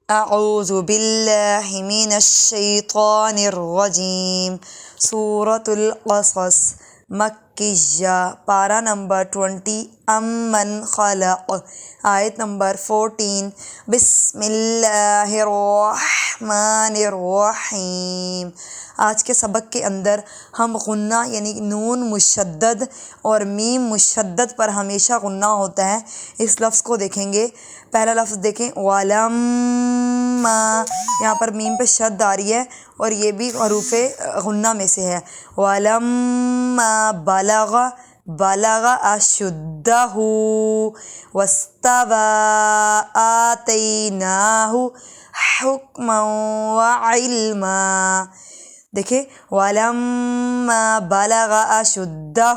اعوذ باللہ من الشیطان الرجیم سورۃ القصص مکیہ پارہ نمبر 20 امن خلق آیت نمبر 14 بسم اللہ الرحمن الرحیم۔ آج کے سبق کے اندر ہم غنہ یعنی نون مشدد اور میم مشدد پر ہمیشہ غنہ ہوتا ہے اس لفظ کو دیکھیں گے۔ پہلا لفظ دیکھیں وَلَمَّا، یہاں پر میم پہ شد آ رہی ہے اور یہ بھی حروف غنہ میں سے ہے۔ وَلَمَّا بلغ اشدہ واستوى آتیناہ حکما وعلما۔ دیکھیں وَلَمَّا بلغ اشدہ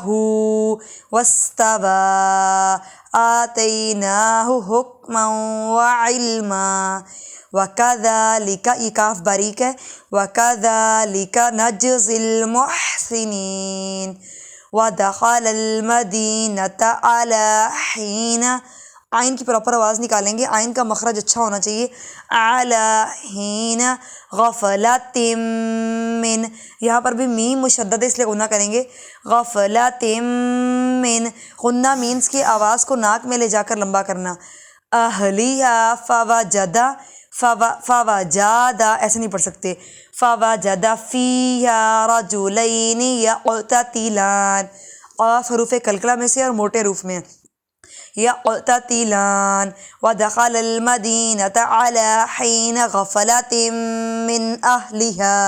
واستوى آتیناہ حکما وعلما وَكَذَلِكَ، یہ کاف باریک ہے، وَكَذَلِكَ نَجْزِي الْمُحْسِنِينَ وَدَخَلَ الْمَدِينَةَ عَلَى حِينَ، آئین کی پراپر آواز نکالیں گے، آئین کا مخرج اچھا ہونا چاہیے۔ عَلَى حِينَ غَفْلَةٍ مِّن، یہاں پر بھی میم مشدد ہے اس لیے غنہ کریں گے۔ غَفْلَةٍ مِّن، غنہ مینس کی آواز کو ناک میں لے جا کر لمبا کرنا۔ أَهْلِهَا فوجد ایسے نہیں پڑھ سکتے۔ فوجد فیہا رجلین یقتتلان، قاف حروف قلقلہ میں سے اور موٹے حروف میں۔ یقتتلان ودخل المدینۃ علی حین غفلۃ من اہلہا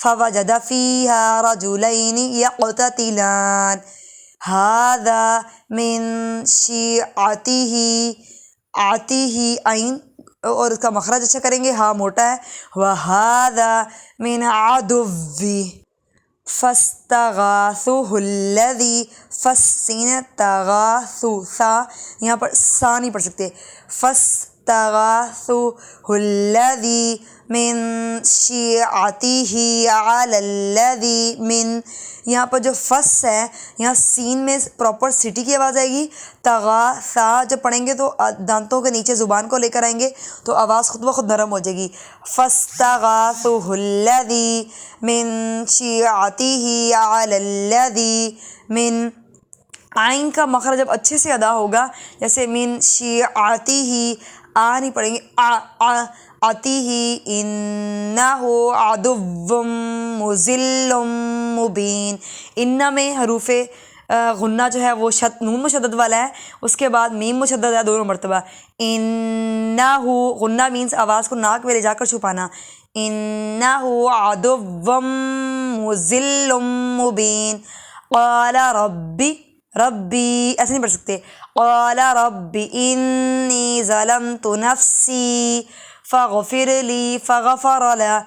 فوجد فیہا رجلین یقتتلان ھذا من شیعتہ، آتہ عین اور اس کا مخرج اچھا کریں گے، ہاں موٹا ہے۔ وَهَذَا مِنْ عَدُوِّهِ فَاسْتَغَاثُهُ الَّذِي فَسِّنَ تَغَاثُ، سا یہاں پر سا نہیں پڑھ سکتے۔ فَاسْتَغَاثُهُ الَّذِي مِنْ شِيعَتِهِ عَلَى الَّذِي مِنْ، یہاں پر جو فس ہے یہاں سین میں پراپر سٹی کی آواز آئے گی۔ تغا سا جب پڑھیں گے تو دانتوں کے نیچے زبان کو لے کر آئیں گے تو آواز خود بخود نرم ہو جائے گی۔ فَاسْتَغَاثُهُ الَّذِي مِن شِيعَتِهِ عَلَى الَّذِي مِن، آئین کا مخرج جب اچھے سے ادا ہوگا جیسے من شیعتہ، نہیں پڑھیں گے، آتہ انہ عدو مضل مبین۔ انہ میں حروف غنہ جو ہے وہ نون مشدد والا ہے، اس کے بعد میم مشدد ہے دونوں مرتبہ۔ انہ غنہ مینس آواز کو ناک میں لے جا کر چھپانا۔ انہ عدو مضل مبین۔ قال ربی ایسے نہیں پڑھ سکتے۔ قال رب انی ظلمت نفسی فاغفر لی فغفر له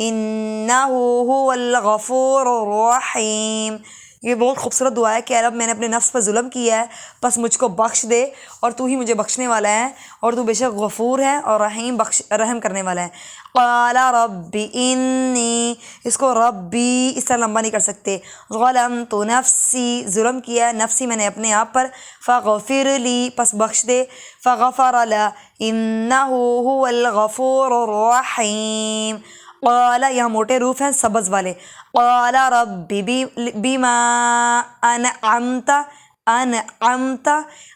انہ هو الغفور الرحیم۔ یہ بہت خوبصورت دعا ہے کہ اے رب میں نے اپنے نفس پر ظلم کیا ہے بس مجھ کو بخش دے اور تو ہی مجھے بخشنے والا ہے اور تو بے شک غفور ہے اور رحم کرنے والا ہے۔ قال رب انی، اس کو ربی اس طرح لمبا نہیں کر سکتے۔ ظلمت نفسی، ظلم کیا ہے نفسی میں نے اپنے آپ پر۔ فغفر لی، پس بخش دے۔ فغفر له انہ هو الغفور الرحیم۔ قال، یہاں موٹے روف ہیں سبز والے۔ قال رب بما انعمت،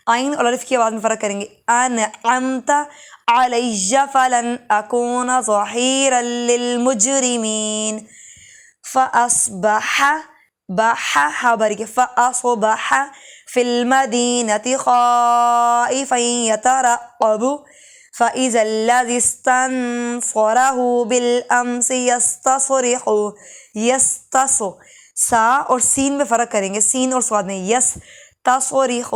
عین اور الف کی آواز میں فرق کریں گے۔ انعمت علی فلن اکون ظہیرا للمجرمین۔ فاصبح فاصبح فی المدینۃ خائفا یترقب فَإِذَا الَّذِي اسْتَنصَرَهُ بِالْأَمْسِ يَسْتَصْرِخُ، سا اور سین میں فرق کریں گے، سین اور سواد میں۔ یستصرخ،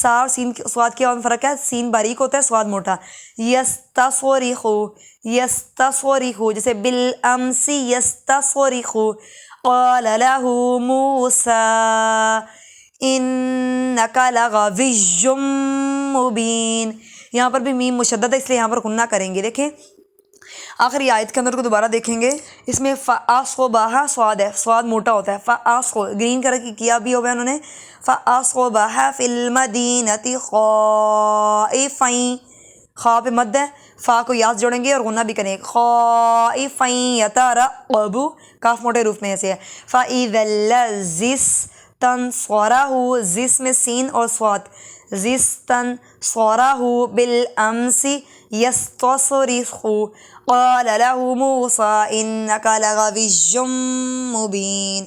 سا اور سین سواد کی آواز میں فرق ہے، سین باریک ہوتا ہے سواد موٹا۔ یستصرخ جیسے بالامس یستصرخ۔ قال له موسیٰ انک لغوی مبین، یہاں پر بھی میم مشدد ہے اس لیے یہاں پر غنہ کریں گے۔ دیکھیں آخری آیت کے اندر کو دوبارہ دیکھیں گے، اس میں فَأَصْبَحَ سواد ہے، سواد موٹا ہوتا ہے۔ گرین کلر کی کیا بھی ہوا ہے انہوں نے۔ فَأَصْبَحَ فِي الْمَدِينَةِ خَائِفًا خا پہ مد ہے، فا کو یاز جوڑیں گے اور غنہ بھی کریں گے، خائفا یترقب، کاف موٹے حروف میں ایسے ہے، فَإِذَا الَّذِي اسْتَنصَرَهُ، زس میں سین اور صاد، ذی اسْتَنصَرَهُ بِالْأَمْسِ يَسْتَصْرِخُ قَالَ لَهُ مُوسَىٰ إِنَّكَ لَغَوِيٌّ مُّبِينٌ۔